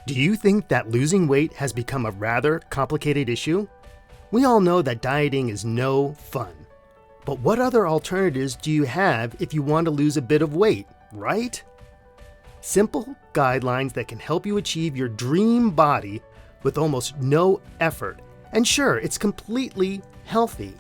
Do you think that losing weight has become a rather complicated issue? We all know that dieting is no fun. But what other alternatives do you have if you want to lose a bit of weight, right? Simple guidelines that can help you achieve your dream body with almost no effort. And sure, it's completely healthy.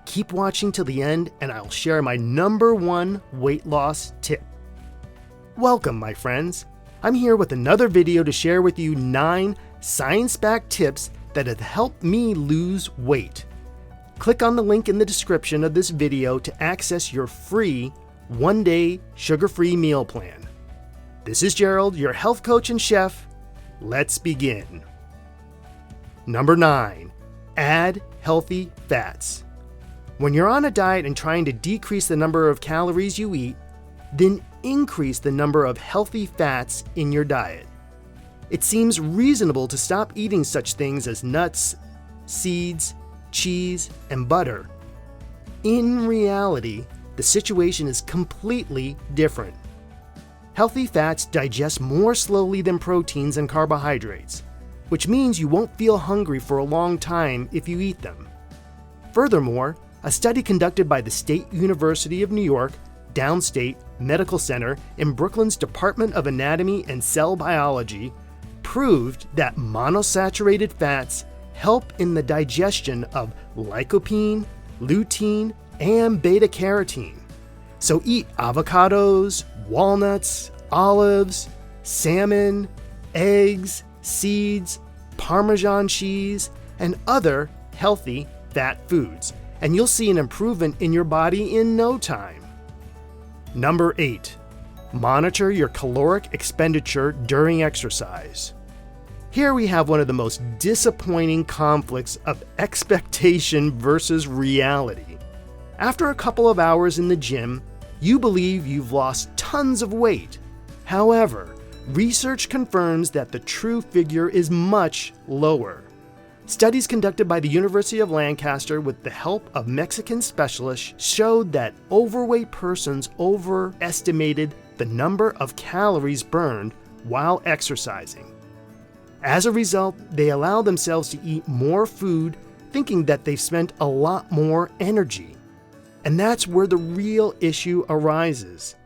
Keep watching till the end and I'll share my #1 weight loss tip. Welcome, my friends. I'm here with another video to share with you 9 science-backed tips that have helped me lose weight. Click on the link in the description of this video to access your free 1-day sugar-free meal plan. This is Gerald, your health coach and chef. Let's begin. Number 9, add healthy fats. When you're on a diet and trying to decrease the number of calories you eat, then increase the number of healthy fats in your diet. It seems reasonable to stop eating such things as nuts, seeds, cheese, and butter. In reality, the situation is completely different. Healthy fats digest more slowly than proteins and carbohydrates, which means you won't feel hungry for a long time if you eat them. Furthermore, a study conducted by the State University of New York Downstate Medical Center in Brooklyn's Department of Anatomy and Cell Biology proved that monosaturated fats help in the digestion of lycopene, lutein, and beta-carotene. So eat avocados, walnuts, olives, salmon, eggs, seeds, Parmesan cheese, and other healthy fat foods, and you'll see an improvement in your body in no time. Number 8, monitor your caloric expenditure during exercise. Here we have one of the most disappointing conflicts of expectation versus reality. After a couple of hours in the gym, you believe you've lost tons of weight. However, research confirms that the true figure is much lower. Studies conducted by the University of Lancaster with the help of Mexican specialists showed that overweight persons overestimated the number of calories burned while exercising. As a result, they allow themselves to eat more food, thinking that they've spent a lot more energy. And that's where the real issue arises.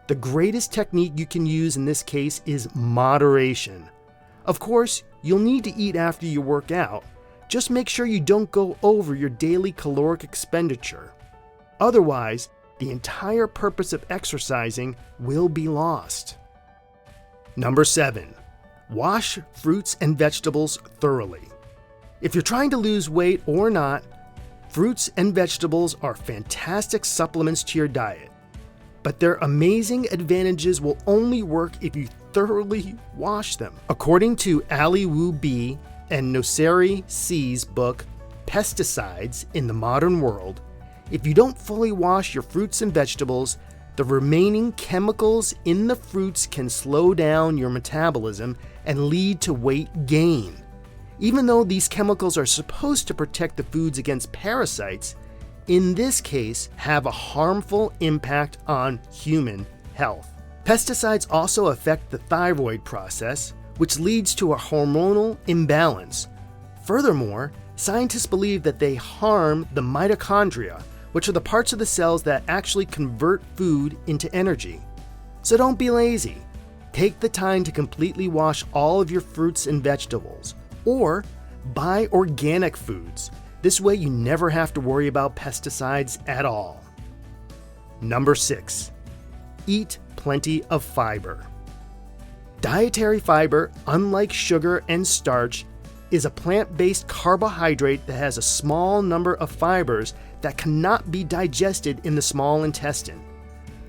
The greatest technique you can use in this case is moderation. Of course, you'll need to eat after you work out. Just make sure you don't go over your daily caloric expenditure. Otherwise, the entire purpose of exercising will be lost. Number 7, wash fruits and vegetables thoroughly. If you're trying to lose weight or not, fruits and vegetables are fantastic supplements to your diet. But their amazing advantages will only work if you thoroughly wash them. According to Ali Wu B. and Noseri C's book, Pesticides in the Modern World, if you don't fully wash your fruits and vegetables, the remaining chemicals in the fruits can slow down your metabolism and lead to weight gain. Even though these chemicals are supposed to protect the foods against parasites, in this case have a harmful impact on human health. Pesticides also affect the thyroid process, which leads to a hormonal imbalance. Furthermore, scientists believe that they harm the mitochondria, which are the parts of the cells that actually convert food into energy. So don't be lazy. Take the time to completely wash all of your fruits and vegetables, or buy organic foods. This way you never have to worry about pesticides at all. Number 6, eat plenty of fiber. Dietary fiber, unlike sugar and starch, is a plant-based carbohydrate that has a small number of fibers that cannot be digested in the small intestine.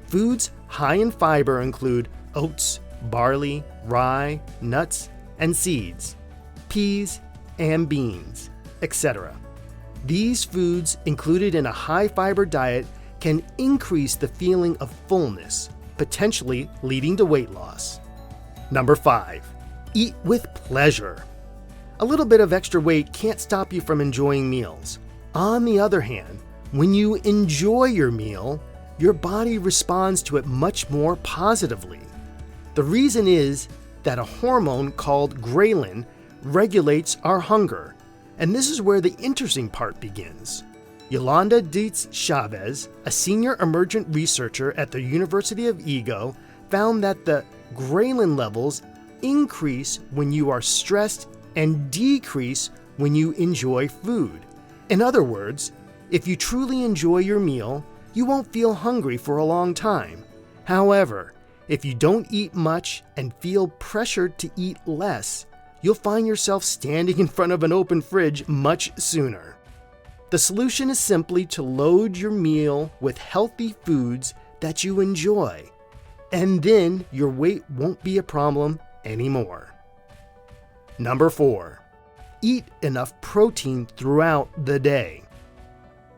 Foods high in fiber include oats, barley, rye, nuts, and seeds, peas, and beans, etc. These foods included in a high-fiber diet can increase the feeling of fullness, potentially leading to weight loss. Number 5, eat with pleasure. A little bit of extra weight can't stop you from enjoying meals. On the other hand, when you enjoy your meal, your body responds to it much more positively. The reason is that a hormone called ghrelin regulates our hunger, and this is where the interesting part begins. Yolanda Dietz Chavez, a senior emergent researcher at the University of Ego, found that the ghrelin levels increase when you are stressed and decrease when you enjoy food. In other words, if you truly enjoy your meal, you won't feel hungry for a long time. However, if you don't eat much and feel pressured to eat less, you'll find yourself standing in front of an open fridge much sooner. The solution is simply to load your meal with healthy foods that you enjoy, and then your weight won't be a problem anymore. Number 4, eat enough protein throughout the day.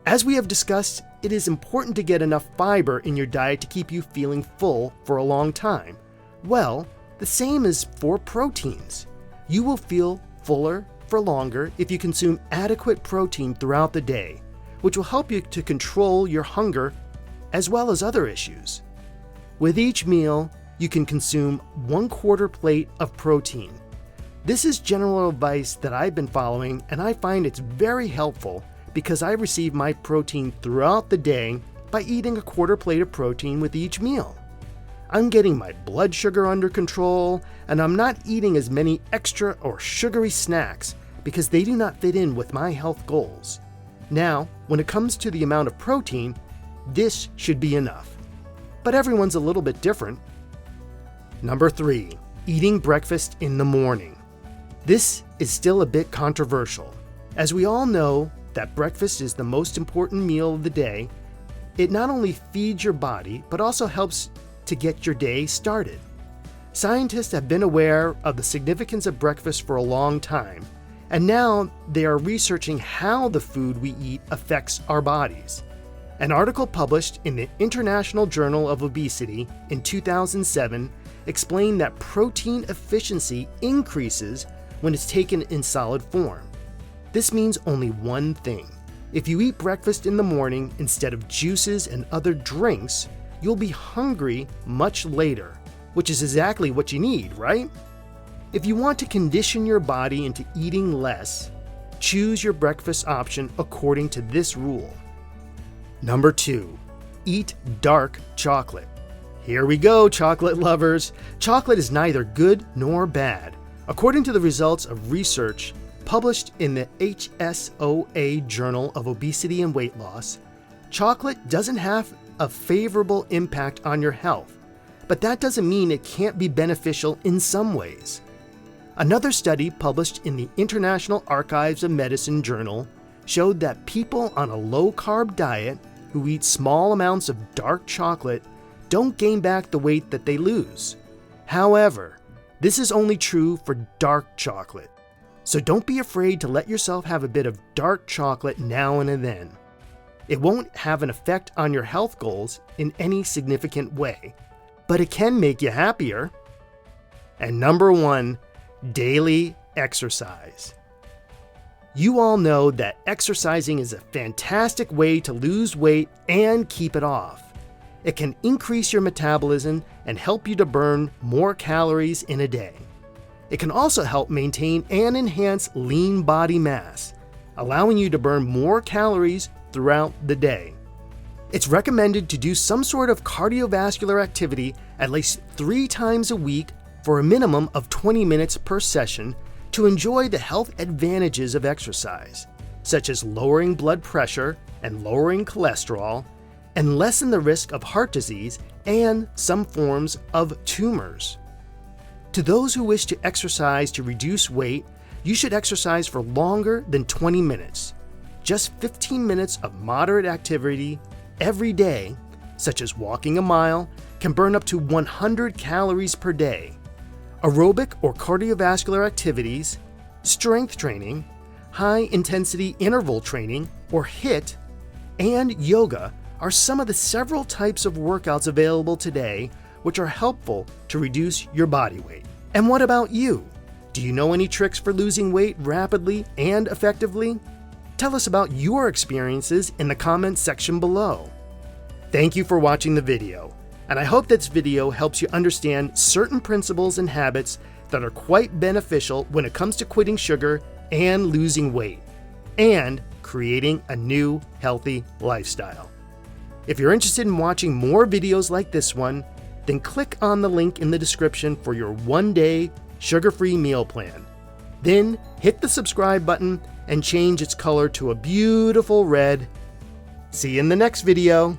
As we have discussed, it is important to get enough fiber in your diet to keep you feeling full for a long time. Well, the same is for proteins. You will feel fuller for longer if you consume adequate protein throughout the day, which will help you to control your hunger as well as other issues. With each meal, you can consume 1/4 plate of protein. This is general advice that I've been following, and I find it's very helpful because I receive my protein throughout the day by eating 1/4 plate of protein with each meal. I'm getting my blood sugar under control, and I'm not eating as many extra or sugary snacks because they do not fit in with my health goals. Now, when it comes to the amount of protein, this should be enough. But everyone's a little bit different. Number 3, eating breakfast in the morning. This is still a bit controversial. As we all know that breakfast is the most important meal of the day, it not only feeds your body, but also helps to get your day started. Scientists have been aware of the significance of breakfast for a long time, and now they are researching how the food we eat affects our bodies. An article published in the International Journal of Obesity in 2007 explained that protein efficiency increases when it's taken in solid form. This means only one thing. If you eat breakfast in the morning instead of juices and other drinks, you'll be hungry much later, which is exactly what you need, right? If you want to condition your body into eating less, choose your breakfast option according to this rule. Number 2, eat dark chocolate. Here we go, chocolate lovers. Chocolate is neither good nor bad. According to the results of research published in the HSOA Journal of Obesity and Weight Loss, chocolate doesn't have a favorable impact on your health, but that doesn't mean it can't be beneficial in some ways. Another study published in the International Archives of Medicine journal showed that people on a low-carb diet who eat small amounts of dark chocolate don't gain back the weight that they lose. However, this is only true for dark chocolate. So don't be afraid to let yourself have a bit of dark chocolate now and then. It won't have an effect on your health goals in any significant way, but it can make you happier. And number 1, daily exercise. You all know that exercising is a fantastic way to lose weight and keep it off. It can increase your metabolism and help you to burn more calories in a day. It can also help maintain and enhance lean body mass, allowing you to burn more calories throughout the day. It's recommended to do some sort of cardiovascular activity at least 3 times a week for a minimum of 20 minutes per session to enjoy the health advantages of exercise, such as lowering blood pressure and lowering cholesterol, and lessen the risk of heart disease and some forms of tumors. To those who wish to exercise to reduce weight, you should exercise for longer than 20 minutes. Just 15 minutes of moderate activity every day, such as walking a mile, can burn up to 100 calories per day. Aerobic or cardiovascular activities, strength training, high-intensity interval training, or HIIT, and yoga are some of the several types of workouts available today which are helpful to reduce your body weight. And what about you? Do you know any tricks for losing weight rapidly and effectively? Tell us about your experiences in the comments section below. Thank you for watching the video, and I hope this video helps you understand certain principles and habits that are quite beneficial when it comes to quitting sugar and losing weight, and creating a new healthy lifestyle. If you're interested in watching more videos like this one, then click on the link in the description for your one-day sugar-free meal plan. Then hit the subscribe button and change its color to a beautiful red. See you in the next video.